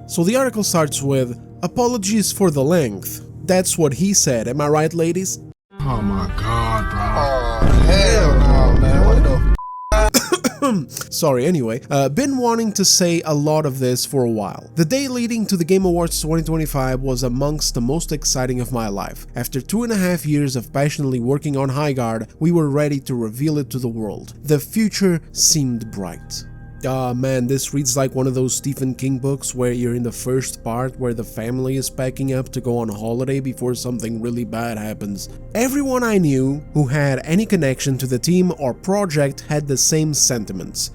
So the article starts with, "Apologies for the length." That's what he said, am I right, ladies? Oh my god, bro. Oh, hell no, man. What the Sorry, anyway, been wanting to say a lot of this for a while. The day leading to the Game Awards 2025 was amongst the most exciting of my life. After 2.5 years of passionately working on Highguard, we were ready to reveal it to the world. The future seemed bright. Man, this reads like one of those Stephen King books where you're in the first part where the family is packing up to go on a holiday before something really bad happens. Everyone I knew who had any connection to the team or project had the same sentiments.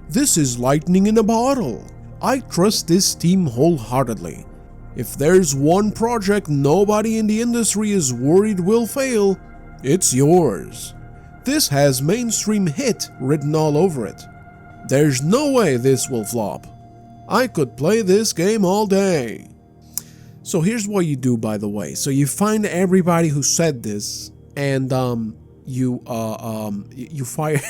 This is lightning in a bottle. I trust this team wholeheartedly. If there's one project nobody in the industry is worried will fail, it's yours. This has mainstream hit written all over it. There's no way this will flop. I could play this game all day. So here's what you do, by the way. So you find everybody who said this and you fire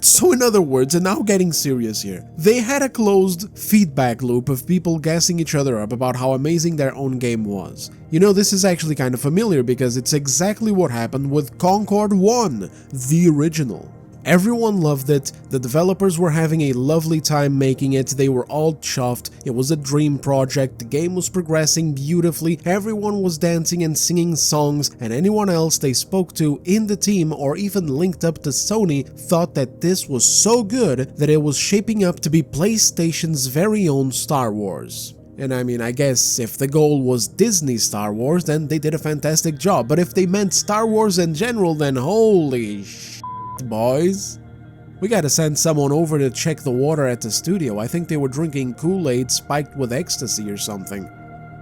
So in other words, and now getting serious here, they had a closed feedback loop of people gassing each other up about how amazing their own game was. You know, this is actually kind of familiar because it's exactly what happened with Concord 1, the original. Everyone loved it, the developers were having a lovely time making it, they were all chuffed, it was a dream project, the game was progressing beautifully, everyone was dancing and singing songs, and anyone else they spoke to in the team or even linked up to Sony thought that this was so good that it was shaping up to be PlayStation's very own Star Wars. And I mean, I guess if the goal was Disney Star Wars, then they did a fantastic job, but if they meant Star Wars in general, then holy boys. We gotta send someone over to check the water at the studio. I think they were drinking Kool-Aid spiked with ecstasy or something.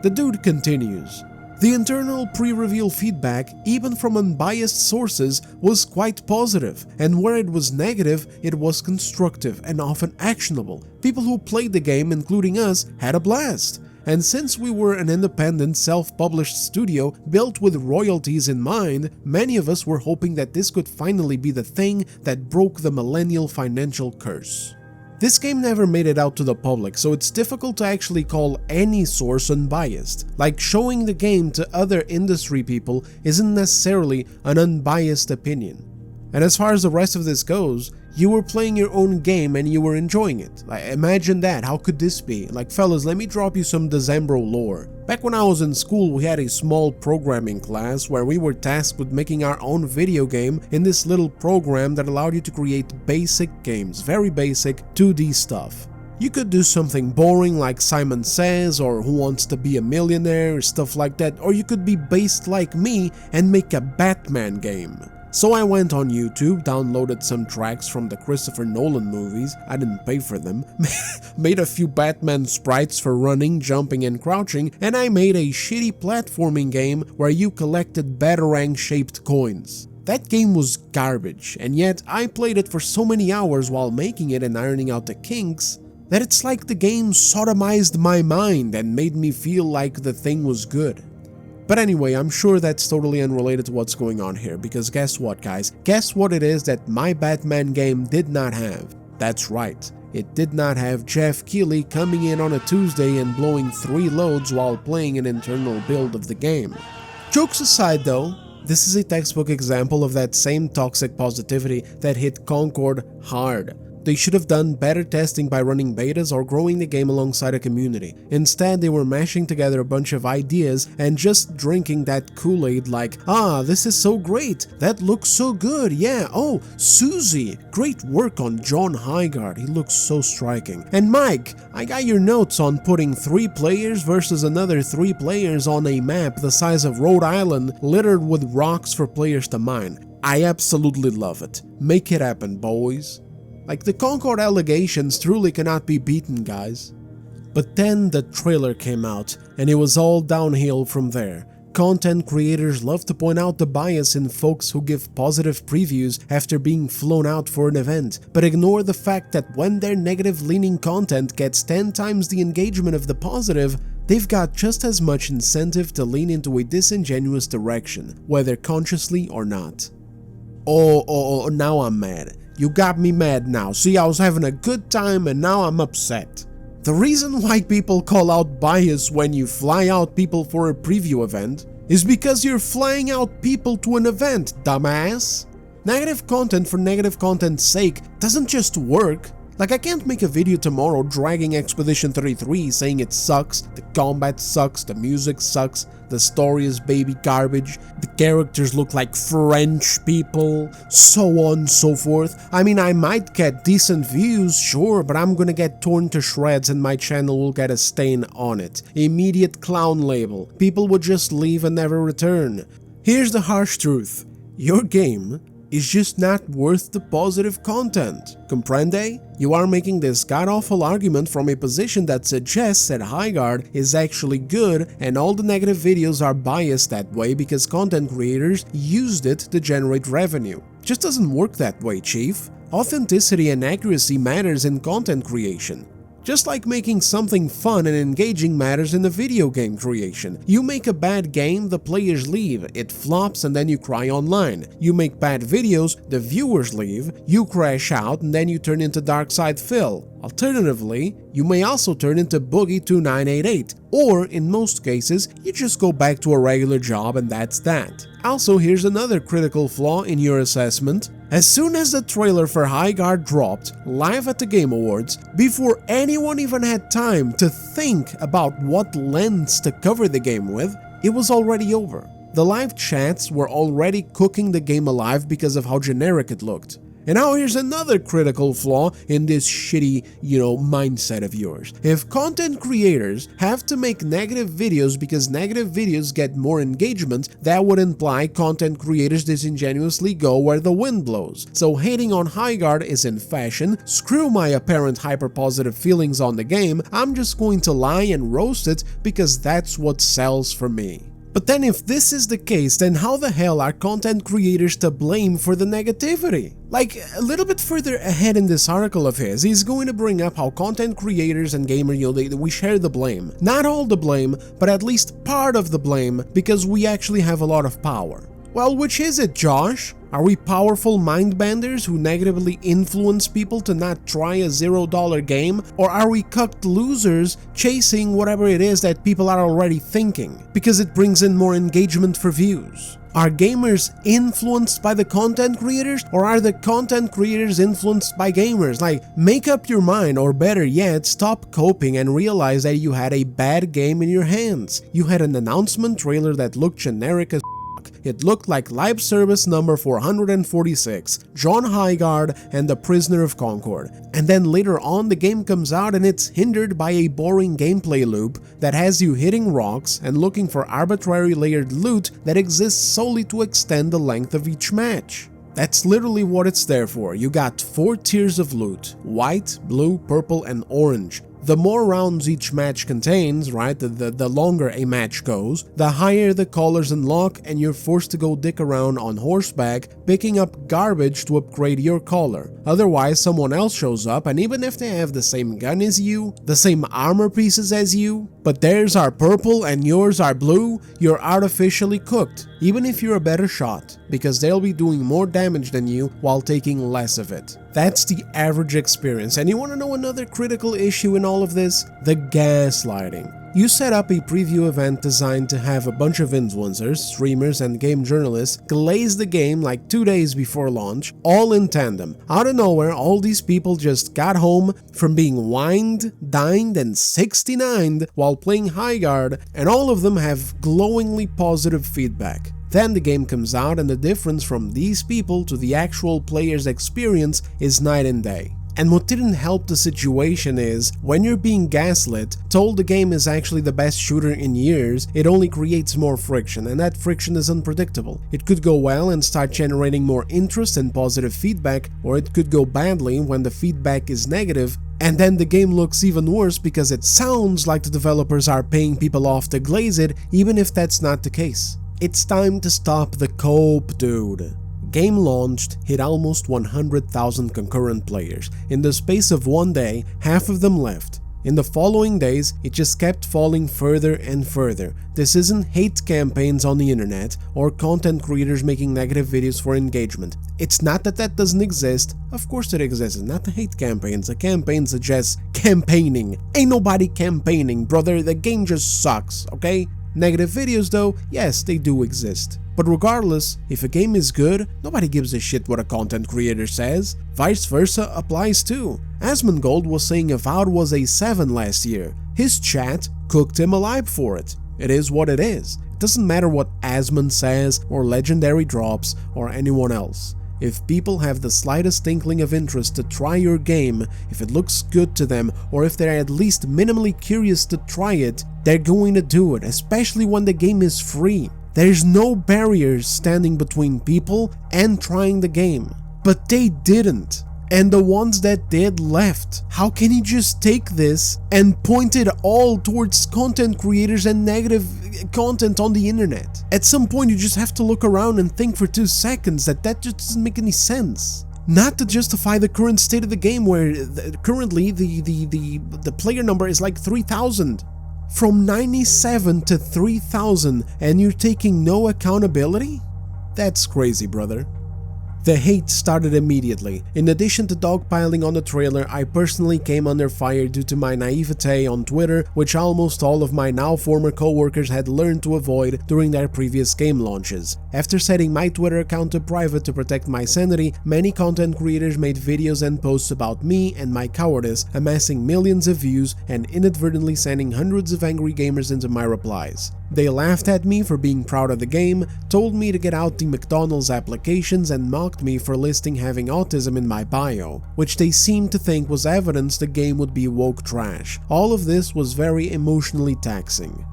The dude continues. The internal pre-reveal feedback, even from unbiased sources, was quite positive, and where it was negative, it was constructive and often actionable. People who played the game, including us, had a blast. And since we were an independent, self-published studio built with royalties in mind, many of us were hoping that this could finally be the thing that broke the millennial financial curse. This game never made it out to the public, so it's difficult to actually call any source unbiased. Like showing the game to other industry people isn't necessarily an unbiased opinion. And as far as the rest of this goes, you were playing your own game and you were enjoying it. Like, imagine that, how could this be? Like, fellas, let me drop you some Decembro lore. Back when I was in school, we had a small programming class where we were tasked with making our own video game in this little program that allowed you to create basic games, very basic 2D stuff. You could do something boring like Simon Says or Who Wants to Be a Millionaire, stuff like that, or you could be based like me and make a Batman game. So I went on YouTube, downloaded some tracks from the Christopher Nolan movies, I didn't pay for them, made a few Batman sprites for running, jumping and crouching, and I made a shitty platforming game where you collected Batarang-shaped coins. That game was garbage, and yet I played it for so many hours while making it and ironing out the kinks, that it's like the game sodomized my mind and made me feel like the thing was good. But anyway, I'm sure that's totally unrelated to what's going on here, because guess what, guys? Guess what it is that my Batman game did not have? That's right, it did not have Jeff Keighley coming in on a Tuesday and blowing 3 loads while playing an internal build of the game. Jokes aside though, this is a textbook example of that same toxic positivity that hit Concord hard. They should have done better testing by running betas or growing the game alongside a community. Instead, they were mashing together a bunch of ideas and just drinking that Kool-Aid like, ah, this is so great, that looks so good, yeah, oh, Susie, great work on John Highguard, he looks so striking. And Mike, I got your notes on putting 3 players versus another 3 players on a map the size of Rhode Island littered with rocks for players to mine. I absolutely love it. Make it happen, boys. Like, the Concord allegations truly cannot be beaten, guys. But then the trailer came out, and it was all downhill from there. Content creators love to point out the bias in folks who give positive previews after being flown out for an event, but ignore the fact that when their negative-leaning content gets 10 times the engagement of the positive, they've got just as much incentive to lean into a disingenuous direction, whether consciously or not. Oh, now I'm mad. You got me mad now. See, I was having a good time and now I'm upset. The reason why people call out bias when you fly out people for a preview event is because you're flying out people to an event, dumbass. Negative content for negative content's sake doesn't just work. Like, I can't make a video tomorrow dragging Expedition 33 saying it sucks, the combat sucks, the music sucks, the story is baby garbage, the characters look like French people, so on and so forth. I mean, I might get decent views, sure, but I'm gonna get torn to shreds and my channel will get a stain on it. Immediate clown label. People would just leave and never return. Here's the harsh truth. Your game is just not worth the positive content. Comprende? You are making this god-awful argument from a position that suggests that Highguard is actually good and all the negative videos are biased that way because content creators used it to generate revenue. Just doesn't work that way, chief. Authenticity and accuracy matters in content creation. Just like making something fun and engaging matters in the video game creation. You make a bad game, the players leave, it flops and then you cry online. You make bad videos, the viewers leave, you crash out and then you turn into Dark Side Phil. Alternatively, you may also turn into Boogie2988, or in most cases, you just go back to a regular job and that's that. Also, here's another critical flaw in your assessment. As soon as the trailer for Highguard dropped live at the Game Awards, before anyone even had time to think about what lens to cover the game with, it was already over. The live chats were already cooking the game alive because of how generic it looked. And now here's another critical flaw in this shitty, mindset of yours. If content creators have to make negative videos because negative videos get more engagement, that would imply content creators disingenuously go where the wind blows. So hating on Highguard is in fashion, screw my apparent hyper-positive feelings on the game, I'm just going to lie and roast it because that's what sells for me. But then if this is the case, then how the hell are content creators to blame for the negativity? Like, a little bit further ahead in this article of his, he's going to bring up how content creators and gamers, we share the blame. Not all the blame, but at least part of the blame, because we actually have a lot of power. Well, which is it, Josh? Are we powerful mindbenders who negatively influence people to not try a $0 game? Or are we cucked losers chasing whatever it is that people are already thinking, because it brings in more engagement for views? Are gamers influenced by the content creators, or are the content creators influenced by gamers? Like, make up your mind, or better yet, stop coping and realize that you had a bad game in your hands. You had an announcement trailer that looked generic as it looked like live service number 446, John Highguard and the Prisoner of Concord. And then later on the game comes out and it's hindered by a boring gameplay loop that has you hitting rocks and looking for arbitrary layered loot that exists solely to extend the length of each match. That's literally what it's there for. You got 4 tiers of loot: white, blue, purple, and orange. The more rounds each match contains, right, the longer a match goes, the higher the colors unlock and you're forced to go dick around on horseback picking up garbage to upgrade your color. Otherwise, someone else shows up and even if they have the same gun as you, the same armor pieces as you, but theirs are purple and yours are blue, you're artificially cooked, even if you're a better shot, because they'll be doing more damage than you while taking less of it. That's the average experience. And you want to know another critical issue in all of this? The gaslighting. You set up a preview event designed to have a bunch of influencers, streamers, and game journalists glaze the game like 2 days before launch, all in tandem. Out of nowhere, all these people just got home from being wined, dined, and 69'd while playing Highguard, and all of them have glowingly positive feedback. Then the game comes out and the difference from these people to the actual player's experience is night and day. And what didn't help the situation is, when you're being gaslit, told the game is actually the best shooter in years, it only creates more friction, and that friction is unpredictable. It could go well and start generating more interest and positive feedback, or it could go badly when the feedback is negative, and then the game looks even worse because it sounds like the developers are paying people off to glaze it, even if that's not the case. It's time to stop the cope, dude. Game launched, hit almost 100,000 concurrent players. In the space of 1 day, half of them left. In the following days, it just kept falling further and further. This isn't hate campaigns on the internet or content creators making negative videos for engagement. It's not that that doesn't exist, of course it exists, it's not the hate campaigns, the campaigns are just campaigning. Ain't nobody campaigning, brother, the game just sucks, okay? Negative videos though, yes, they do exist. But regardless, if a game is good, nobody gives a shit what a content creator says. Vice versa applies too. Asmongold was saying Avowed was a 7 last year. His chat cooked him alive for it. It is what it is. It doesn't matter what Asmon says, or Legendary Drops, or anyone else. If people have the slightest inkling of interest to try your game, if it looks good to them, or if they're at least minimally curious to try it, they're going to do it, especially when the game is free. There's no barriers standing between people and trying the game. But they didn't. And the ones that did left. How can you just take this and point it all towards content creators and negative content on the internet? At some point you just have to look around and think for 2 seconds that just doesn't make any sense. Not to justify the current state of the game where currently the player number is like 3,000. From 97 to 3,000 and you're taking no accountability? That's crazy, brother. The hate started immediately. In addition to dogpiling on the trailer, I personally came under fire due to my naivete on Twitter, which almost all of my now former co-workers had learned to avoid during their previous game launches. After setting my Twitter account to private to protect my sanity, many content creators made videos and posts about me and my cowardice, amassing millions of views and inadvertently sending hundreds of angry gamers into my replies. They laughed at me for being proud of the game, told me to get out the McDonald's applications and mocked me for listing having autism in my bio, which they seemed to think was evidence the game would be woke trash. All of this was very emotionally taxing.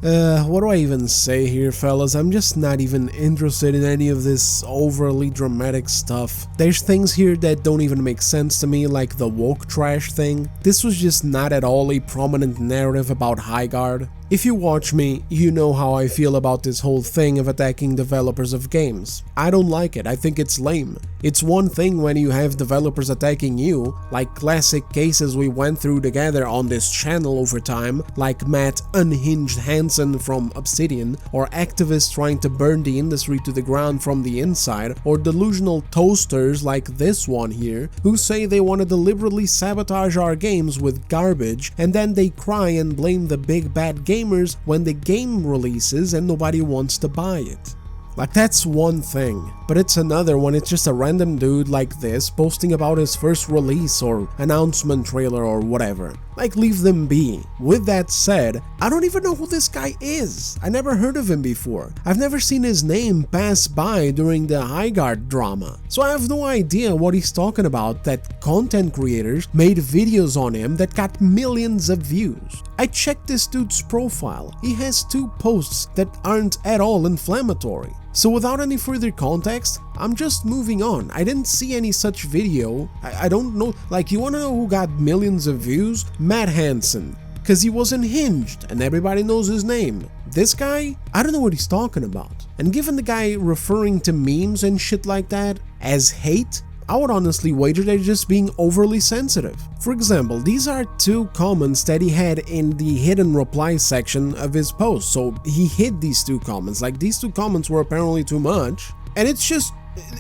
What do I even say here, fellas? I'm just not even interested in any of this overly dramatic stuff. There's things here that don't even make sense to me, like the woke trash thing. This was just not at all a prominent narrative about Highguard. If you watch me, you know how I feel about this whole thing of attacking developers of games. I don't like it, I think it's lame. It's one thing when you have developers attacking you, like classic cases we went through together on this channel over time, like Matt Unhinged Hansen from Obsidian, or activists trying to burn the industry to the ground from the inside, or delusional toasters like this one here, who say they want to deliberately sabotage our games with garbage, and then they cry and blame the big bad gamers when the game releases and nobody wants to buy it. Like, that's one thing, but it's another when it's just a random dude like this posting about his first release or announcement trailer or whatever. Like, leave them be. With that said, I don't even know who this guy is. I never heard of him before. I've never seen his name pass by during the Highguard drama. So I have no idea what he's talking about that content creators made videos on him that got millions of views. I checked this dude's profile. He has 2 posts that aren't at all inflammatory. So without any further context, I'm just moving on. I didn't see any such video. I don't know, like, you wanna know who got millions of views? Matt Hansen. Cause he was unhinged and everybody knows his name. This guy, I don't know what he's talking about. And given the guy referring to memes and shit like that as hate, I would honestly wager they're just being overly sensitive. For example, these are 2 comments that he had in the hidden reply section of his post, so he hid these 2 comments. Like, these 2 comments were apparently too much, and it's just,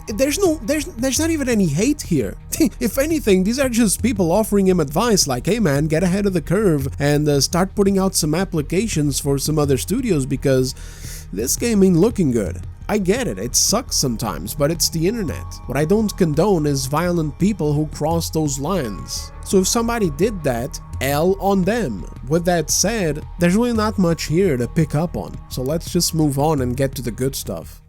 there's not even any hate here. If anything, these are just people offering him advice like, hey man, get ahead of the curve and start putting out some applications for some other studios because this game ain't looking good. I get it, it sucks sometimes, but it's the internet. What I don't condone is violent people who cross those lines. So if somebody did that, L on them. With that said, there's really not much here to pick up on, so let's just move on and get to the good stuff.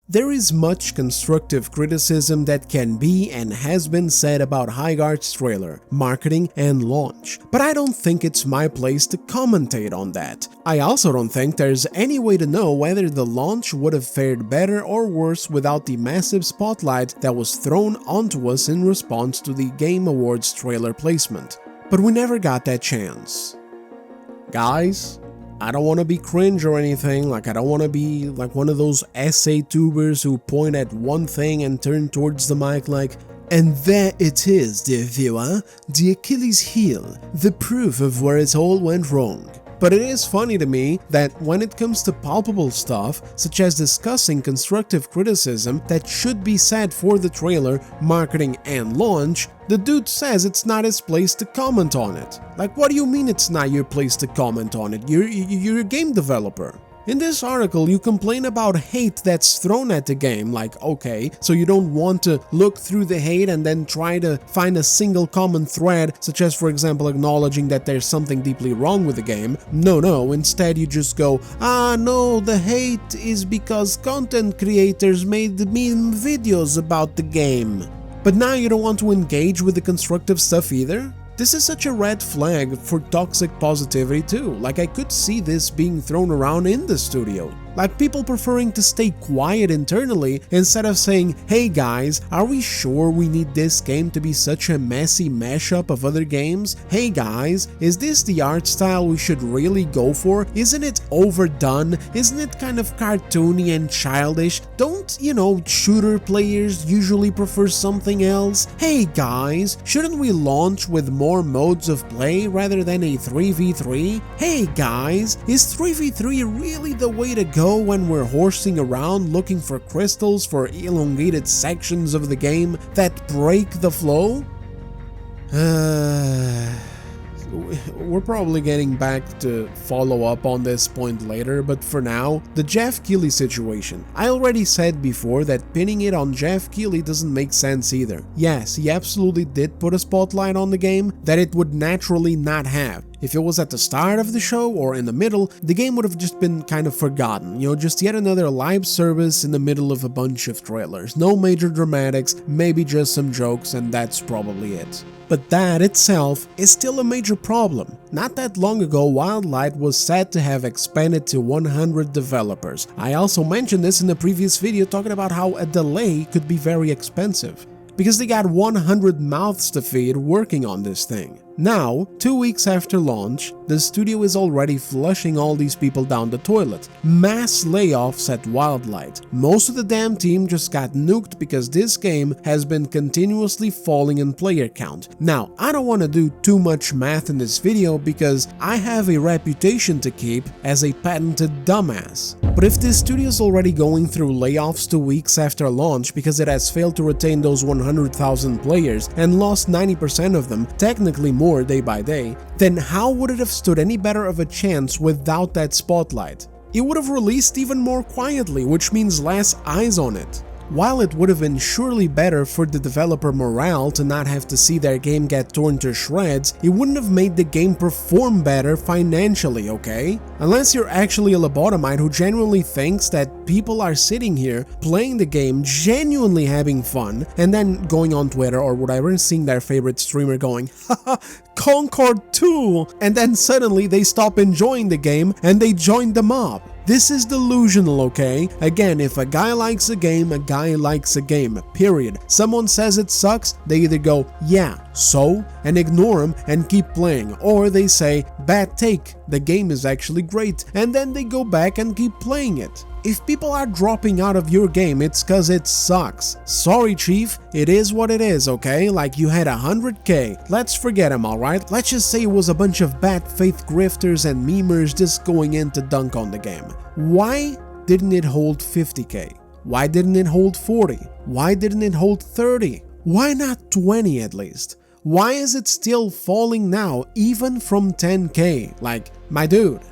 There is much constructive criticism that can be and has been said about Highguard's trailer, marketing, and launch, but I don't think it's my place to commentate on that. I also don't think there's any way to know whether the launch would have fared better or worse without the massive spotlight that was thrown onto us in response to the Game Awards trailer placement. But we never got that chance. Guys, I don't want to be cringe or anything, like I don't want to be like one of those essay tubers who point at one thing and turn towards the mic like, and there it is, dear viewer, the Achilles heel, the proof of where it all went wrong. But it is funny to me that when it comes to palpable stuff, such as discussing constructive criticism that should be said for the trailer, marketing and launch, the dude says it's not his place to comment on it. Like, what do you mean it's not your place to comment on it? You're a game developer. In this article, you complain about hate that's thrown at the game, like, okay, so you don't want to look through the hate and then try to find a single common thread, such as, for example, acknowledging that there's something deeply wrong with the game. No, instead you just go, no, the hate is because content creators made meme videos about the game. But now you don't want to engage with the constructive stuff either? This is such a red flag for toxic positivity too, like I could see this being thrown around in the studio. Like people preferring to stay quiet internally instead of saying, hey guys, are we sure we need this game to be such a messy mashup of other games? Hey guys, is this the art style we should really go for? Isn't it overdone? Isn't it kind of cartoony and childish? Don't, shooter players usually prefer something else? Hey guys, shouldn't we launch with more modes of play rather than a 3v3? Hey guys, is 3v3 really the way to go when we're horsing around looking for crystals for elongated sections of the game that break the flow? We're probably getting back to follow up on this point later, but for now, the Jeff Keighley situation. I already said before that pinning it on Jeff Keighley doesn't make sense either. Yes, he absolutely did put a spotlight on the game that it would naturally not have. If it was at the start of the show or in the middle, the game would have just been kind of forgotten, just yet another live service in the middle of a bunch of trailers. No major dramatics, maybe just some jokes, and that's probably it. But that itself is still a major problem. Not that long ago, Wildlight was said to have expanded to 100 developers. I also mentioned this in the previous video talking about how a delay could be very expensive, because they got 100 mouths to feed working on this thing. Now, 2 weeks after launch, the studio is already flushing all these people down the toilet. Mass layoffs at Wildlight. Most of the damn team just got nuked because this game has been continuously falling in player count. Now, I don't want to do too much math in this video because I have a reputation to keep as a patented dumbass. But if this studio is already going through layoffs 2 weeks after launch because it has failed to retain those 100,000 players and lost 90% of them, technically more day by day, then how would it have stood any better of a chance without that spotlight? It would have released even more quietly, which means less eyes on it. While it would have been surely better for the developer morale to not have to see their game get torn to shreds, it wouldn't have made the game perform better financially, okay? Unless you're actually a lobotomite who genuinely thinks that people are sitting here playing the game, genuinely having fun, and then going on Twitter or whatever and seeing their favorite streamer going, haha, Concord 2, and then suddenly they stop enjoying the game and they join the mob. This is delusional, okay? Again, if a guy likes a game, a guy likes a game, period. Someone says it sucks, they either go, yeah, so, and ignore him and keep playing, or they say, bad take, the game is actually great, and then they go back and keep playing it. If people are dropping out of your game, it's cause it sucks. Sorry, chief, it is what it is, okay? Like you had 100k, let's forget him, alright? Let's just say it was a bunch of bad faith grifters and memers just going in to dunk on the game. Why didn't it hold 50k? Why didn't it hold 40? Why didn't it hold 30? Why not 20 at least? Why is it still falling now, even from 10k? Like, my dude,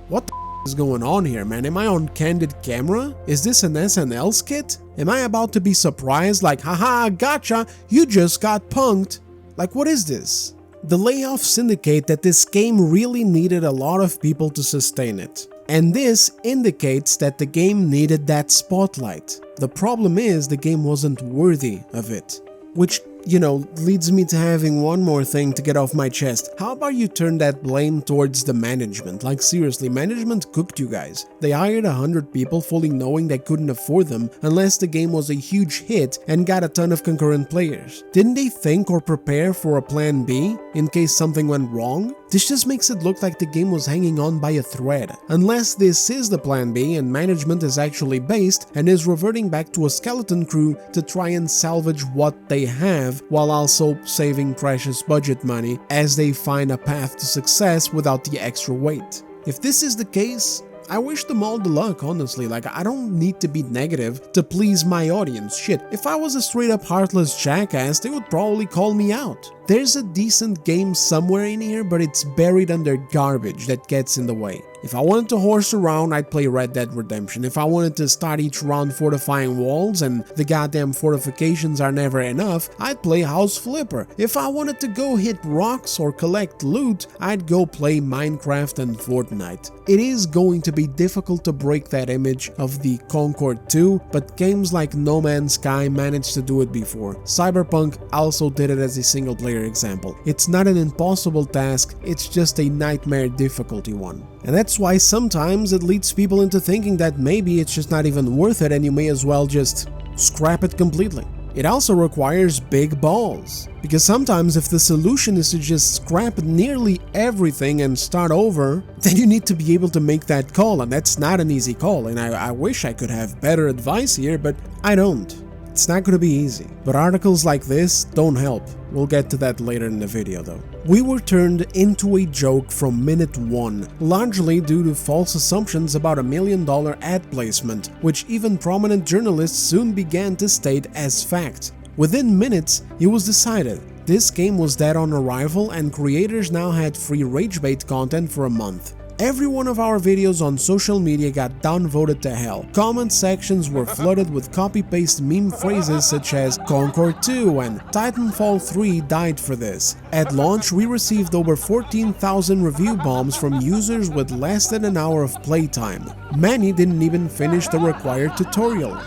what the is going on here, man? Am I on candid camera? Is this an SNL skit? Am I about to be surprised like, haha, gotcha, you just got punked? Like, what is this? The layoffs indicate that this game really needed a lot of people to sustain it. And this indicates that the game needed that spotlight. The problem is the game wasn't worthy of it. Which, leads me to having one more thing to get off my chest. How about you turn that blame towards the management? Like seriously, management cooked you guys. They hired 100 people fully knowing they couldn't afford them unless the game was a huge hit and got a ton of concurrent players. Didn't they think or prepare for a plan B in case something went wrong? This just makes it look like the game was hanging on by a thread. Unless this is the plan B and management is actually based and is reverting back to a skeleton crew to try and salvage what they have have, while also saving precious budget money as they find a path to success without the extra weight. If this is the case, I wish them all the luck, honestly. Like, I don't need to be negative to please my audience. Shit, if I was a straight up heartless jackass, they would probably call me out. There's a decent game somewhere in here, but it's buried under garbage that gets in the way. If I wanted to horse around, I'd play Red Dead Redemption. If I wanted to start each round fortifying walls and the goddamn fortifications are never enough, I'd play House Flipper. If I wanted to go hit rocks or collect loot, I'd go play Minecraft and Fortnite. It is going to be difficult to break that image of the Concord 2, but games like No Man's Sky managed to do it before. Cyberpunk also did it as a single player example. It's not an impossible task, it's just a nightmare difficulty one. And that's why sometimes it leads people into thinking that maybe it's just not even worth it and you may as well just scrap it completely. It also requires big balls, because sometimes if the solution is to just scrap nearly everything and start over, then you need to be able to make that call, and that's not an easy call, and I wish I could have better advice here, but I don't. It's not going to be easy, but articles like this don't help. We'll get to that later in the video though. We were turned into a joke from minute one, largely due to false assumptions about $1 million ad placement, which even prominent journalists soon began to state as fact. Within minutes, it was decided this game was dead on arrival and creators now had free ragebait content for a month. Every one of our videos on social media got downvoted to hell. Comment sections were flooded with copy-paste meme phrases such as Concord 2 and Titanfall 3 died for this. At launch, we received over 14,000 review bombs from users with less than an hour of playtime. Many didn't even finish the required tutorial.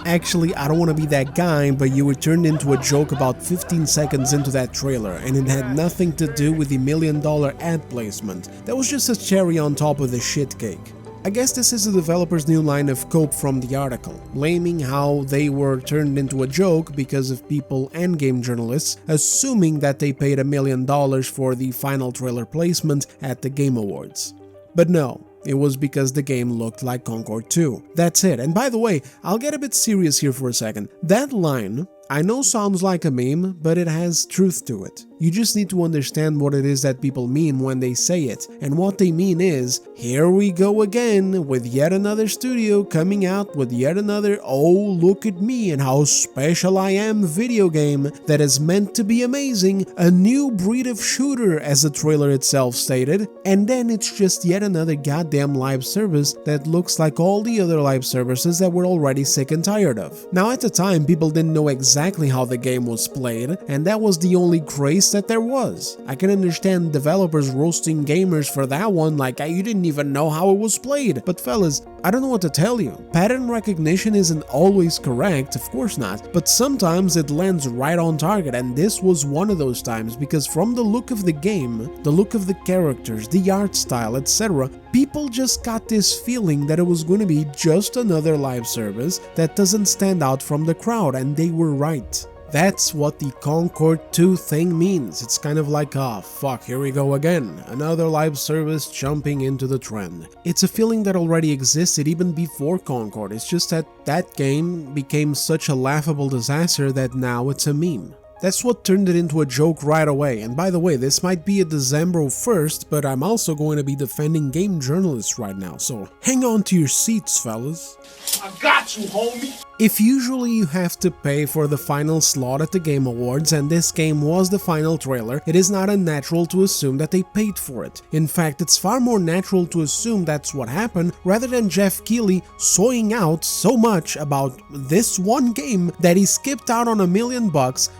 Actually, I don't want to be that guy, but you were turned into a joke about 15 seconds into that trailer, and it had nothing to do with the $1 million ad placement. That was just a cherry on top of the shit cake. I guess this is the developer's new line of cope from the article, blaming how they were turned into a joke because of people and game journalists assuming that they paid $1 million for the final trailer placement at the Game Awards. But no. It was because the game looked like Concord 2. That's it. And by the way, I'll get a bit serious here for a second. That line, I know sounds like a meme, but it has truth to it. You just need to understand what it is that people mean when they say it. And what they mean is, here we go again with yet another studio coming out with yet another "oh look at me and how special I am" video game that is meant to be amazing, a new breed of shooter as the trailer itself stated, and then it's just yet another goddamn live service that looks like all the other live services that we're already sick and tired of. Now at the time, people didn't know exactly how the game was played, and that was the only grace that there was. I can understand developers roasting gamers for that one, like you didn't even know how it was played. But fellas, I don't know what to tell you. Pattern recognition isn't always correct, of course not, but sometimes it lands right on target, and this was one of those times because from the look of the game, the look of the characters, the art style, etc., people just got this feeling that it was going to be just another live service that doesn't stand out from the crowd, and they were right. That's what the Concord 2 thing means. It's kind of like, ah, fuck, here we go again. Another live service jumping into the trend. It's a feeling that already existed even before Concord. It's just that that game became such a laughable disaster that now it's a meme. That's what turned it into a joke right away. And by the way, this might be a December 1st, but I'm also going to be defending game journalists right now, so hang on to your seats, fellas. I got you, homie. If usually you have to pay for the final slot at the Game Awards, and this game was the final trailer, it is not unnatural to assume that they paid for it. In fact, it's far more natural to assume that's what happened, rather than Jeff Keighley soying out so much about this one game that he skipped out on $1 million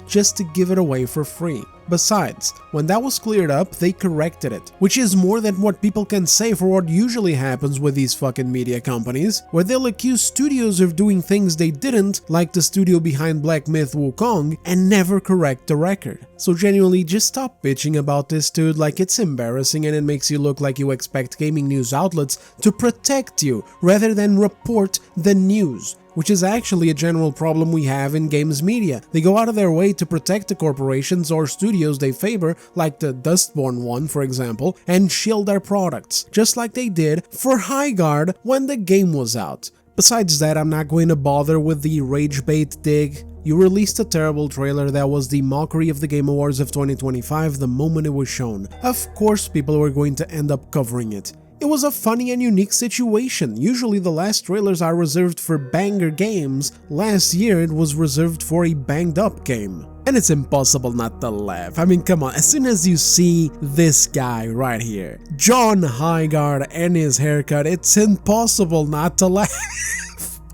just to give it away for free. Besides, when that was cleared up, they corrected it, which is more than what people can say for what usually happens with these fucking media companies, where they'll accuse studios of doing things they didn't, like the studio behind Black Myth Wukong, and never correct the record. So genuinely, just stop bitching about this, dude, like it's embarrassing and it makes you look like you expect gaming news outlets to protect you rather than report the news, which is actually a general problem we have in games media. They go out of their way to protect the corporations or studios they favor, like the Dustborn one for example, and shield their products, just like they did for Highguard when the game was out. Besides that, I'm not going to bother with the rage bait dig. You released a terrible trailer that was the mockery of the Game Awards of 2025 the moment it was shown. Of course people were going to end up covering it. It was a funny and unique situation. Usually the last trailers are reserved for banger games. Last year it was reserved for a banged up game. And it's impossible not to laugh. I mean, come on, as soon as you see this guy right here, John Highguard and his haircut, it's impossible not to laugh.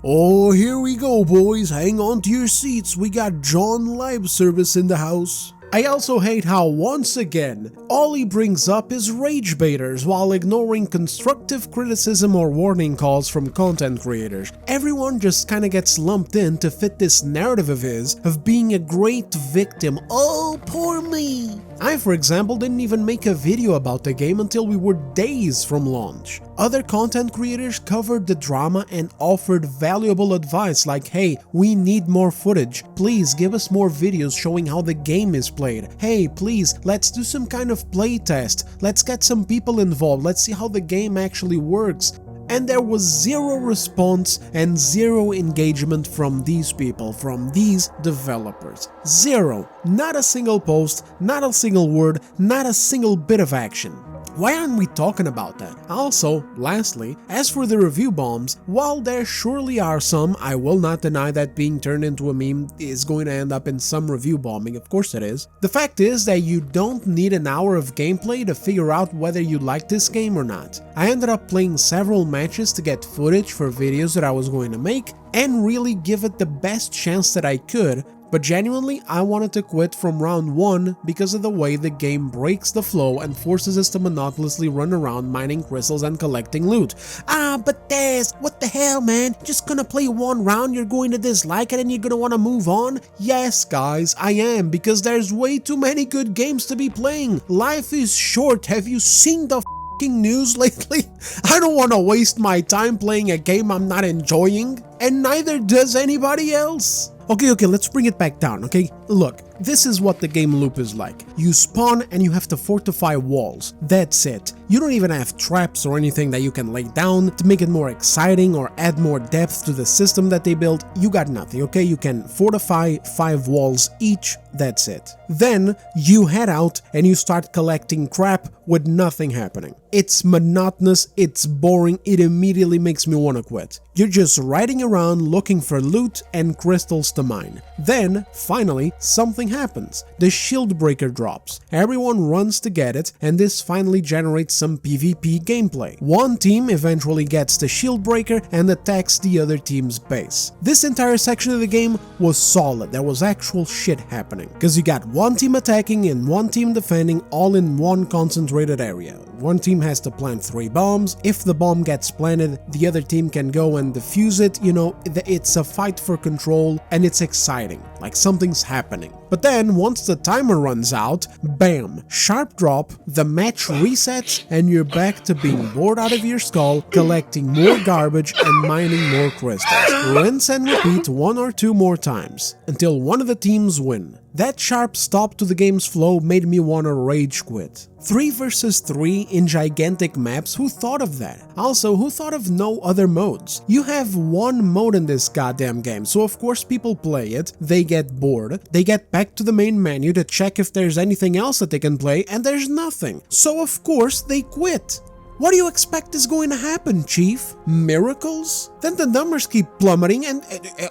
Oh, here we go, boys. Hang on to your seats. We got John live service in the house. I also hate how, once again, all he brings up is rage baiters while ignoring constructive criticism or warning calls from content creators. Everyone just kinda gets lumped in to fit this narrative of his of being a great victim. Oh, poor me. I, for example, didn't even make a video about the game until we were days from launch. Other content creators covered the drama and offered valuable advice like, hey, we need more footage, please give us more videos showing how the game is played, hey, please, let's do some kind of play test, let's get some people involved, let's see how the game actually works. And there was zero response and zero engagement from these people, from these developers. Zero. Not a single post, not a single word, not a single bit of action. Why aren't we talking about that? Also, lastly, as for the review bombs, while there surely are some, I will not deny that being turned into a meme is going to end up in some review bombing, of course it is. The fact is that you don't need an hour of gameplay to figure out whether you like this game or not. I ended up playing several matches to get footage for videos that I was going to make and really give it the best chance that I could. But genuinely, I wanted to quit from round 1 because of the way the game breaks the flow and forces us to monotonously run around mining crystals and collecting loot. Ah, but Des, what the hell, man? Just gonna play one round, you're going to dislike it and you're gonna wanna move on? Yes, guys, I am, because there's way too many good games to be playing. Life is short. Have you seen the news lately? I don't want to waste my time playing a game I'm not enjoying, and neither does anybody else. Okay, let's bring it back down, okay? Look, this is what the game loop is like. You spawn and you have to fortify walls. That's it. You don't even have traps or anything that you can lay down to make it more exciting or add more depth to the system that they built. You got nothing, okay? You can fortify 5 walls each, that's it. Then you head out and you start collecting crap with nothing happening. It's monotonous, it's boring, it immediately makes me want to quit. You're just riding around looking for loot and crystals to mine. Then, finally, something happens. The shield breaker drops. Everyone runs to get it, and this finally generates some PvP gameplay. One team eventually gets the shield breaker and attacks the other team's base. This entire section of the game was solid. There was actual shit happening, because you got one team attacking and one team defending all in one concentrated area. One team has to plant 3 bombs. If the bomb gets planted, the other team can go and defuse it. You know, it's a fight for control and it's exciting, like something's happening. But then, once the timer runs out, bam, sharp drop, the match resets, and you're back to being bored out of your skull, collecting more garbage and mining more crystals. Rinse and repeat 1 or 2 more times, until one of the teams win. That sharp stop to the game's flow made me wanna rage quit. 3 versus 3 in gigantic maps, who thought of that? Also, who thought of no other modes? You have one mode in this goddamn game, so of course people play it, they get bored, they get back to the main menu to check if there's anything else that they can play, and there's nothing. So of course they quit. What do you expect is going to happen, Chief? Miracles? Then the numbers keep plummeting and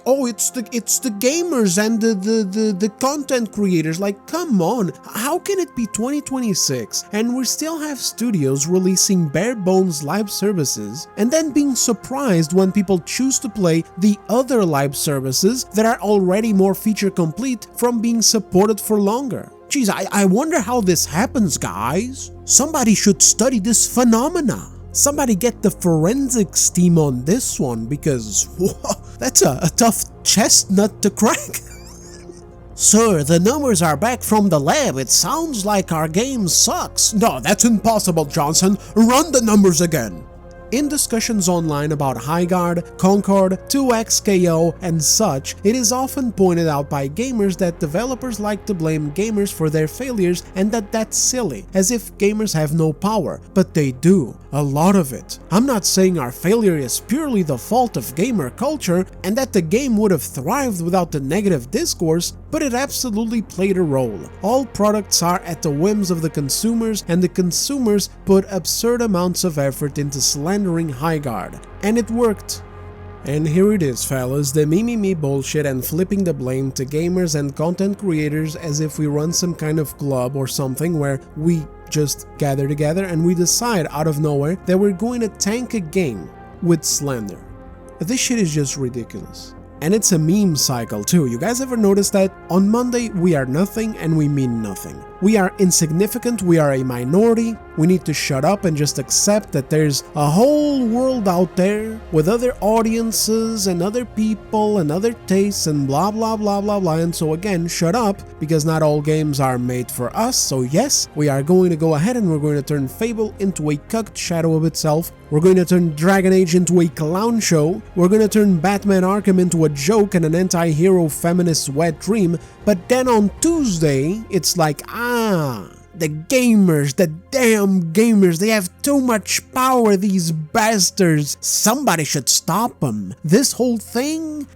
oh, it's the gamers and the content creators. Like, come on, how can it be 2026 and we still have studios releasing bare bones live services and then being surprised when people choose to play the other live services that are already more feature complete from being supported for longer? Geez, I wonder how this happens, guys. Somebody should study this phenomena. Somebody get the forensics team on this one, because whoa, that's a tough chestnut to crack. Sir, the numbers are back from the lab. It sounds like our game sucks. No, that's impossible, Johnson. Run the numbers again. In discussions online about Highguard, Concord, 2XKO, and such, it is often pointed out by gamers that developers like to blame gamers for their failures and that that's silly, as if gamers have no power, but they do, a lot of it. I'm not saying our failure is purely the fault of gamer culture and that the game would have thrived without the negative discourse, but it absolutely played a role. All products are at the whims of the consumers, and the consumers put absurd amounts of effort into slandering Highguard, and it worked. And here it is, fellas, the me bullshit and flipping the blame to gamers and content creators as if we run some kind of club or something where we just gather together and we decide out of nowhere that we're going to tank a game with slander. This shit is just ridiculous. And it's a meme cycle too. You guys ever notice that? On Monday we are nothing and we mean nothing. We are insignificant, we are a minority, we need to shut up and just accept that there's a whole world out there with other audiences and other people and other tastes and blah blah blah blah blah. And so again, shut up, because not all games are made for us. So yes, we are going to go ahead and we're going to turn Fable into a cucked shadow of itself. We're going to turn Dragon Age into a clown show. We're going to turn Batman Arkham into a joke and an anti-hero feminist wet dream. But then on Tuesday, it's like, the gamers, the damn gamers, they have too much power, these bastards. Somebody should stop them. This whole thing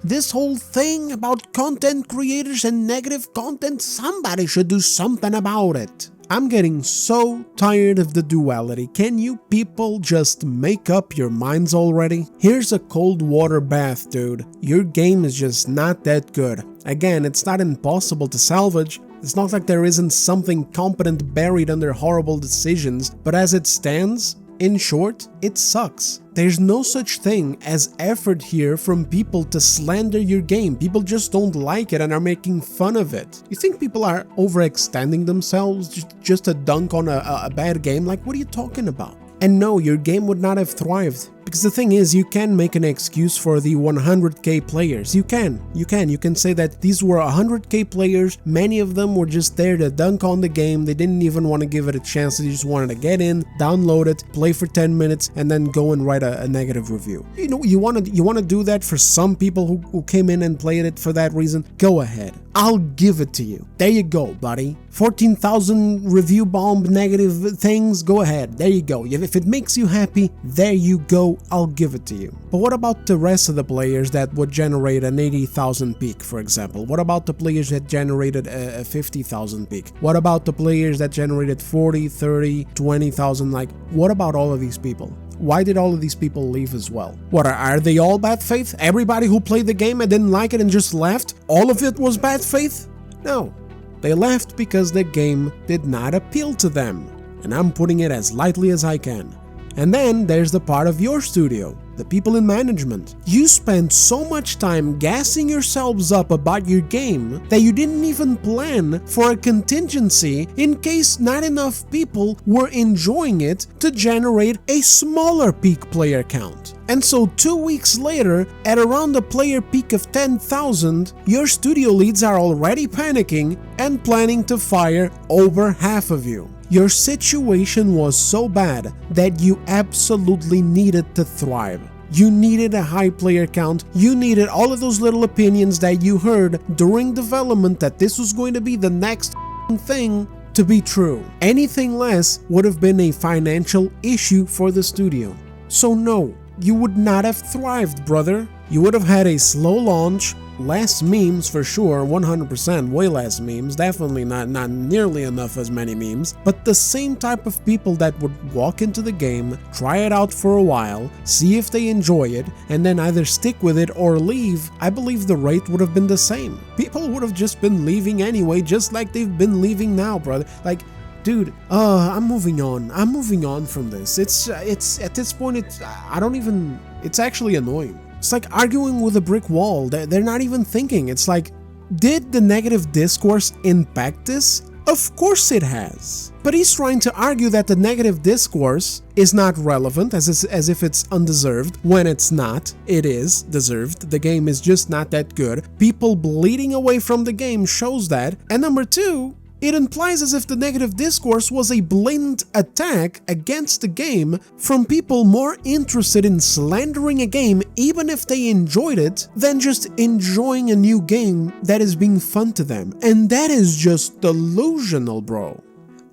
about content creators and negative content, somebody should do something about it. I'm getting so tired of the duality. Can you people just make up your minds already? Here's a cold water bath, dude. Your game is just not that good. Again, it's not impossible to salvage. It's not like there isn't something competent buried under horrible decisions, but as it stands, in short, it sucks. There's no such thing as effort here from people to slander your game. People just don't like it and are making fun of it. You think people are overextending themselves just to dunk on a bad game? Like, what are you talking about? And no, your game would not have thrived. Because the thing is, you can make an excuse for the 100k players. You can say that these were 100k players, many of them were just there to dunk on the game, they didn't even want to give it a chance, they just wanted to get in, download it, play for 10 minutes, and then go and write a negative review. You know, you want to do that for some people who came in and played it for that reason? Go ahead. I'll give it to you. There you go, buddy. 14,000 review bomb negative things, go ahead. There you go. If it makes you happy, there you go. I'll give it to you. But what about the rest of the players that would generate an 80,000 peak, for example? What about the players that generated a 50,000 peak? What about the players that generated 40, 30, 20,000? Like, what about all of these people? Why did all of these people leave as well? What, are they all bad faith? Everybody who played the game and didn't like it and just left? All of it was bad faith? No. They left because the game did not appeal to them. And I'm putting it as lightly as I can. And then there's the part of your studio, the people in management. You spent so much time gassing yourselves up about your game that you didn't even plan for a contingency in case not enough people were enjoying it to generate a smaller peak player count. And so 2 weeks later, at around a player peak of 10,000, your studio leads are already panicking and planning to fire over half of you. Your situation was so bad that you absolutely needed to thrive. You needed a high player count, you needed all of those little opinions that you heard during development that this was going to be the next thing to be true. Anything less would have been a financial issue for the studio. So no, you would not have thrived, brother. You would have had a slow launch, less memes for sure, 100%, way less memes, definitely not nearly enough as many memes, but the same type of people that would walk into the game, try it out for a while, see if they enjoy it, and then either stick with it or leave. I believe the rate would have been the same. People would have just been leaving anyway, just like they've been leaving now, brother. Like, dude, I'm moving on from this. It's at this point, it's actually annoying. It's like arguing with a brick wall. They're not even thinking. It's like, did the negative discourse impact this? Of course it has. But he's trying to argue that the negative discourse is not relevant, as if it's undeserved, when it's not. It is deserved. The game is just not that good. People bleeding away from the game shows that. And number two, It implies as if the negative discourse was a blatant attack against the game from people more interested in slandering a game even if they enjoyed it than just enjoying a new game that is being fun to them. And that is just delusional, bro.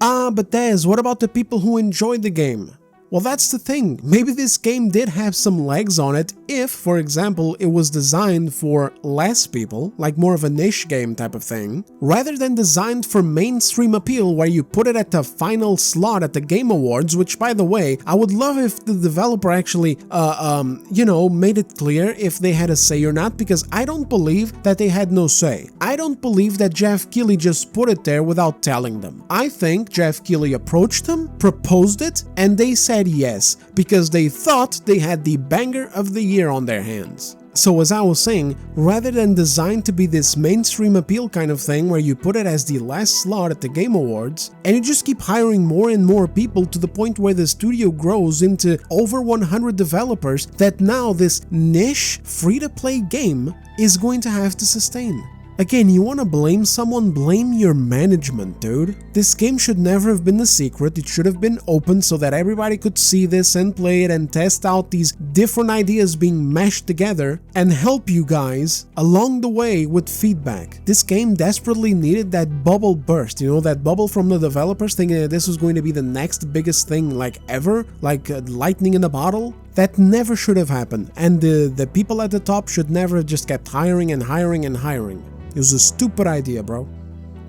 But Des, what about the people who enjoyed the game? Well, that's the thing. Maybe this game did have some legs on it if, for example, it was designed for less people, like more of a niche game type of thing, rather than designed for mainstream appeal where you put it at the final slot at the Game Awards, which, by the way, I would love if the developer actually, made it clear if they had a say or not, because I don't believe that they had no say. I don't believe that Geoff Keighley just put it there without telling them. I think Geoff Keighley approached them, proposed it, and they said yes, because they thought they had the banger of the year on their hands. So as I was saying, rather than designed to be this mainstream appeal kind of thing where you put it as the last slot at the Game Awards, and you just keep hiring more and more people to the point where the studio grows into over 100 developers, that now this niche free-to-play game is going to have to sustain. Again, you wanna blame someone? Blame your management, dude. This game should never have been a secret. It should have been open so that everybody could see this and play it and test out these different ideas being meshed together and help you guys along the way with feedback. This game desperately needed that bubble burst, you know, that bubble from the developers thinking that this was going to be the next biggest thing like ever, like lightning in a bottle. That never should have happened, and the people at the top should never have just kept hiring and hiring and hiring. It was a stupid idea, bro.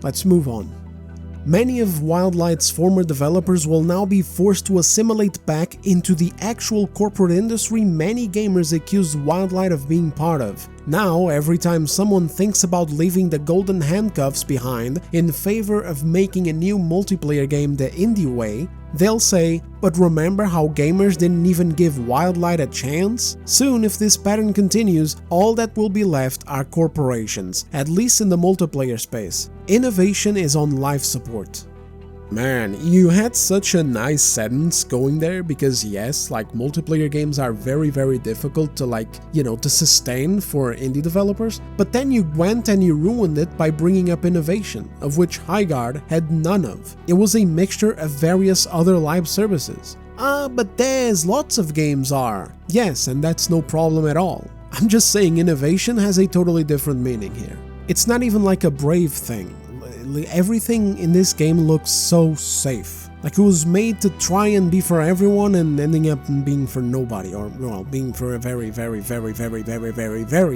Let's move on. Many of Wildlight's former developers will now be forced to assimilate back into the actual corporate industry many gamers accused Wildlight of being part of. Now, every time someone thinks about leaving the golden handcuffs behind in favor of making a new multiplayer game the indie way, they'll say, "But remember how gamers didn't even give Wildlight a chance?" Soon, if this pattern continues, all that will be left are corporations, at least in the multiplayer space. Innovation is on life support. Man, you had such a nice sentence going there, because yes, like multiplayer games are very difficult to to sustain for indie developers, but then you went and you ruined it by bringing up innovation, of which Highguard had none of. It was a mixture of various other live services. But there's lots of games are. Yes, and that's no problem at all. I'm just saying innovation has a totally different meaning here. It's not even like a brave thing. Everything in this game looks so safe. Like it was made to try and be for everyone and ending up being for nobody, or well, being for a very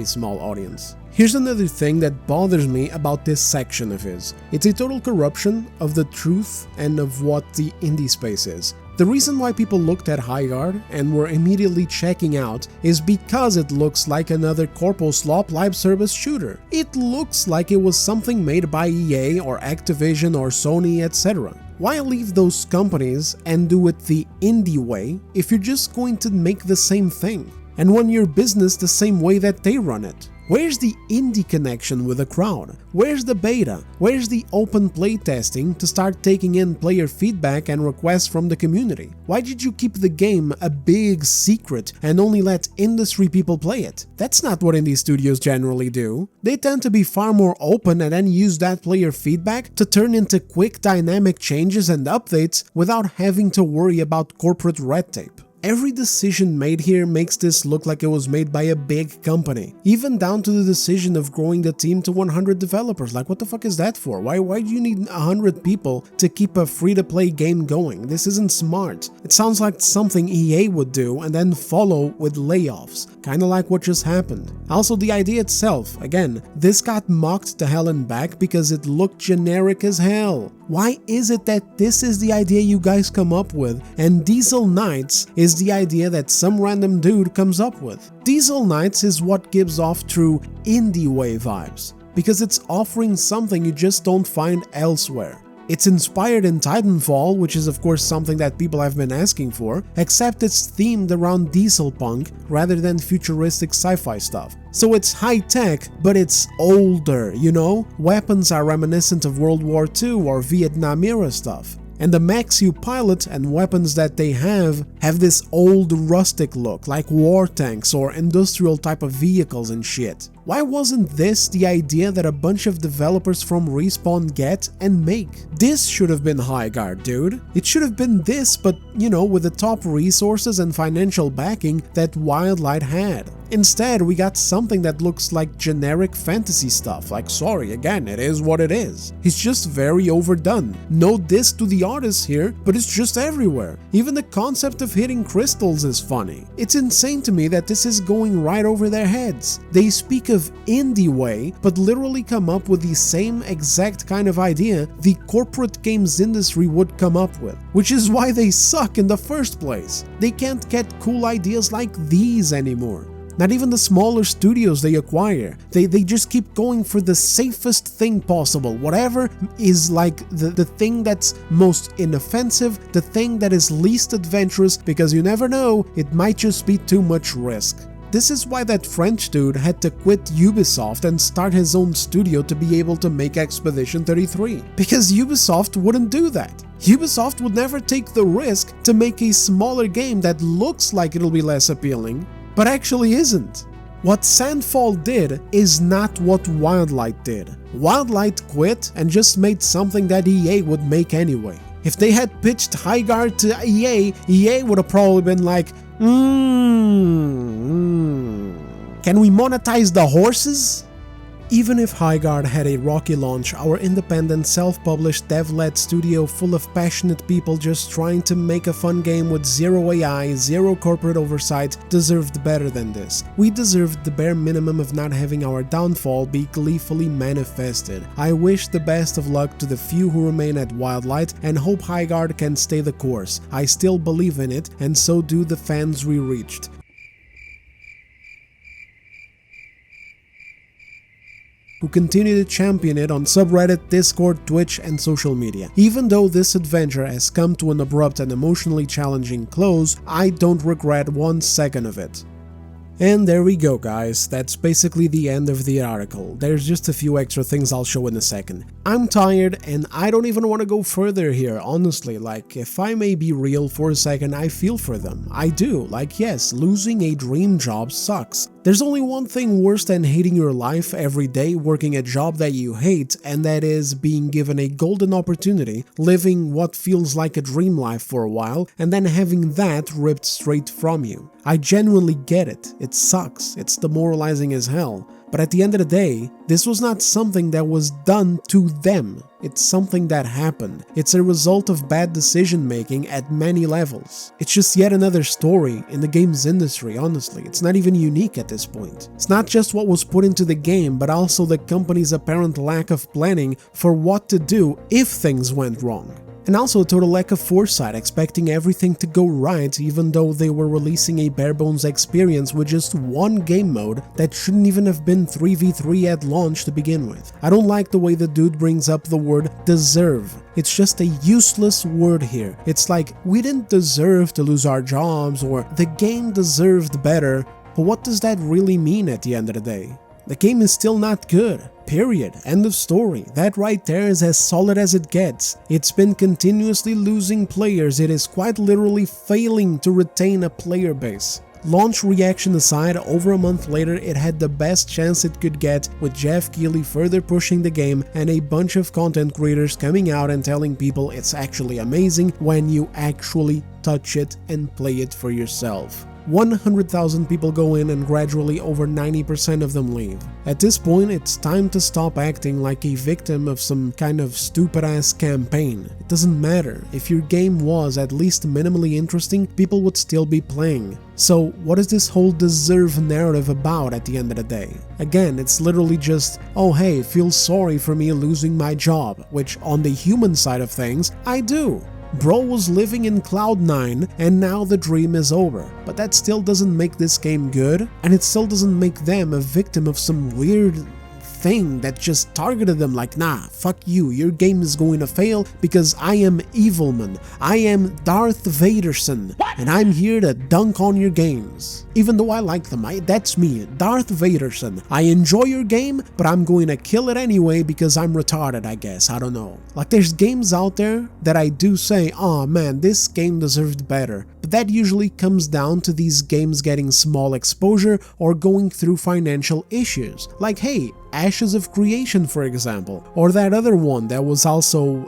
small audience. Here's another thing that bothers me about this section of his. It's a total corruption of the truth and of what the indie space is. The reason why people looked at Highguard and were immediately checking out is because it looks like another Corpo Slop live service shooter. It looks like it was something made by EA or Activision or Sony, etc. Why leave those companies and do it the indie way if you're just going to make the same thing and run your business the same way that they run it? Where's the indie connection with the crowd? Where's the beta? Where's the open playtesting to start taking in player feedback and requests from the community? Why did you keep the game a big secret and only let industry people play it? That's not what indie studios generally do. They tend to be far more open and then use that player feedback to turn into quick dynamic changes and updates without having to worry about corporate red tape. Every decision made here makes this look like it was made by a big company, even down to the decision of growing the team to 100 developers. Like, what the fuck is that for? Why do you need 100 people to keep a free-to-play game going? This isn't smart. It sounds like something EA would do and then follow with layoffs, kinda like what just happened. Also, the idea itself, again, this got mocked to hell and back because it looked generic as hell. Why is it that this is the idea you guys come up with and Diesel Knights is the idea that some random dude comes up with? Diesel Knights is what gives off true indie way vibes, because it's offering something you just don't find elsewhere. It's inspired in Titanfall, which is of course something that people have been asking for, except it's themed around diesel punk rather than futuristic sci-fi stuff. So it's high-tech, but it's older, you know? Weapons are reminiscent of World War II or Vietnam era stuff. And the mechs you pilot and weapons that they have this old rustic look, like war tanks or industrial type of vehicles and shit. Why wasn't this the idea that a bunch of developers from Respawn get and make? This should have been Highguard, dude. It should have been this, but you know, with the top resources and financial backing that Wildlight had. Instead, we got something that looks like generic fantasy stuff, like sorry, again, it is what it is. It's just very overdone. No diss to the artists here, but it's just everywhere. Even the concept of hitting crystals is funny. It's insane to me that this is going right over their heads. They speak of indie way, but literally come up with the same exact kind of idea the corporate games industry would come up with, which is why they suck in the first place. They can't get cool ideas like these anymore. Not even the smaller studios they acquire. They just keep going for the safest thing possible. Whatever is like the thing that's most inoffensive, the thing that is least adventurous, because you never know, it might just be too much risk. This is why that French dude had to quit Ubisoft and start his own studio to be able to make Expedition 33. Because Ubisoft wouldn't do that. Ubisoft would never take the risk to make a smaller game that looks like it'll be less appealing, but actually isn't. What Sandfall did is not what Wildlight did. Wildlight quit and just made something that EA would make anyway. If they had pitched Highguard to EA would have probably been like, can we monetize the horses? Even if Highguard had a rocky launch, our independent, self-published, dev-led studio full of passionate people just trying to make a fun game with zero AI, zero corporate oversight deserved better than this. We deserved the bare minimum of not having our downfall be gleefully manifested. I wish the best of luck to the few who remain at Wildlight and hope Highguard can stay the course. I still believe in it, and so do the fans we reached. Who continue to champion it on subreddit, Discord, Twitch, and social media. Even though this adventure has come to an abrupt and emotionally challenging close, I don't regret 1 second of it. And there we go, guys, that's basically the end of the article. There's just a few extra things I'll show in a second. I'm tired and I don't even want to go further here, honestly. Like, if I may be real for a second, I feel for them. I do. Like, yes, losing a dream job sucks. There's only one thing worse than hating your life every day, working a job that you hate, and that is being given a golden opportunity, living what feels like a dream life for a while, and then having that ripped straight from you. I genuinely get it. It sucks. It's demoralizing as hell. But at the end of the day, this was not something that was done to them. It's something that happened. It's a result of bad decision making at many levels. It's just yet another story in the games industry, honestly. It's not even unique at this point. It's not just what was put into the game, but also the company's apparent lack of planning for what to do if things went wrong. And also a total lack of foresight, expecting everything to go right even though they were releasing a bare-bones experience with just one game mode that shouldn't even have been 3v3 at launch to begin with. I don't like the way the dude brings up the word deserve. It's just a useless word here. It's like, we didn't deserve to lose our jobs, or the game deserved better, but what does that really mean at the end of the day? The game is still not good. Period. End of story. That right there is as solid as it gets. It's been continuously losing players. It is quite literally failing to retain a player base. Launch reaction aside, over a month later it had the best chance it could get, with Jeff Keighley further pushing the game and a bunch of content creators coming out and telling people it's actually amazing when you actually touch it and play it for yourself. 100,000 people go in and gradually over 90% of them leave. At this point, it's time to stop acting like a victim of some kind of stupid-ass campaign. It doesn't matter. If your game was at least minimally interesting, people would still be playing. So what is this whole deserve narrative about at the end of the day? Again, it's literally just, oh hey, feel sorry for me losing my job, which on the human side of things, I do. Bro was living in Cloud 9 and now the dream is over, but that still doesn't make this game good, and it still doesn't make them a victim of some weird thing that just targeted them like, nah, fuck you, your game is going to fail because I am Evilman, I am Darth Vaderson, and I'm here to dunk on your games. Even though I like them, that's me, Darth Vaderson. I enjoy your game, but I'm going to kill it anyway because I'm retarded, I guess, I don't know. Like, there's games out there that I do say, oh man, this game deserved better, but that usually comes down to these games getting small exposure or going through financial issues. Like, hey, Ashes of Creation, for example, or that other one that was also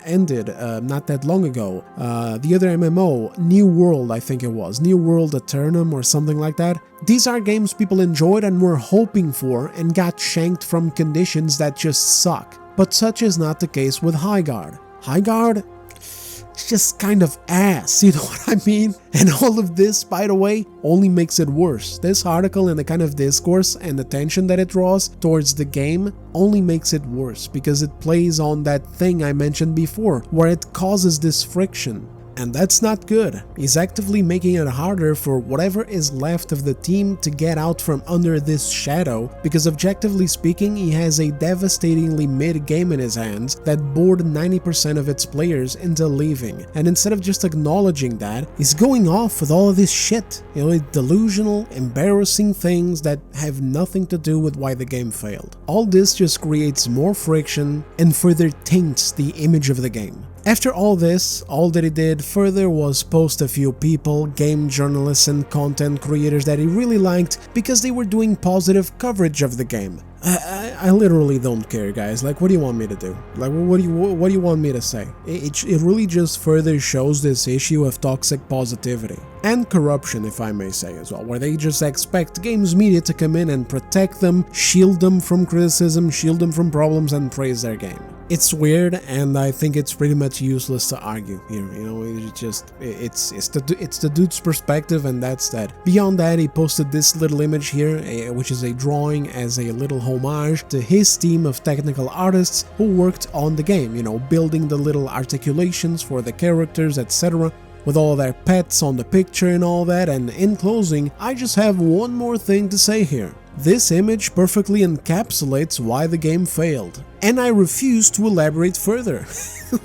ended not that long ago, the other MMO, New World, I think it was, New World Eternum or something like that. These are games people enjoyed and were hoping for and got shanked from conditions that just suck. But such is not the case with Highguard. Highguard? It's just kind of ass, you know what I mean? And all of this, by the way, only makes it worse. This article and the kind of discourse and attention that it draws towards the game only makes it worse because it plays on that thing I mentioned before, where it causes this friction. And that's not good. He's actively making it harder for whatever is left of the team to get out from under this shadow, because objectively speaking, he has a devastatingly mid game in his hands that bored 90% of its players into leaving. And instead of just acknowledging that, he's going off with all of this shit. You know, delusional, embarrassing things that have nothing to do with why the game failed. All this just creates more friction and further taints the image of the game. After all this, all that he did further was post a few people, game journalists and content creators that he really liked because they were doing positive coverage of the game. I literally don't care, guys. Like, what do you want me to do? Like, what do you want me to say? It really just further shows this issue of toxic positivity and corruption, if I may say as well, where they just expect games media to come in and protect them, shield them from criticism, shield them from problems, and praise their game. It's weird, and I think it's pretty much useless to argue here. You know, it's the dude's perspective, and that's that. Beyond that, he posted this little image here, which is a drawing as a little homage to his team of technical artists who worked on the game. You know, building the little articulations for the characters, etc. with all their pets on the picture and all that. And in closing, I just have one more thing to say here. This image perfectly encapsulates why the game failed, and I refuse to elaborate further.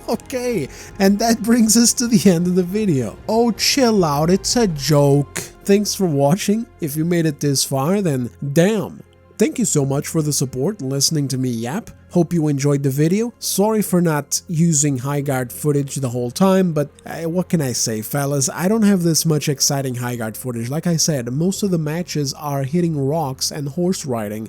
Okay, and that brings us to the end of the video. Oh, chill out, it's a joke. Thanks for watching. If you made it this far, then damn. Thank you so much for the support and listening to me yap. Hope you enjoyed the video. Sorry for not using Highguard footage the whole time, but what can I say, fellas? I don't have this much exciting Highguard footage. Like I said, most of the matches are hitting rocks and horse riding.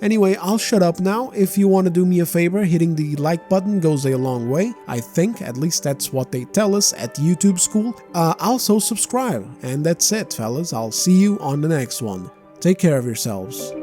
Anyway, I'll shut up now. If you want to do me a favor, hitting the like button goes a long way. I think, at least that's what they tell us at YouTube school. Also subscribe. And that's it, fellas. I'll see you on the next one. Take care of yourselves.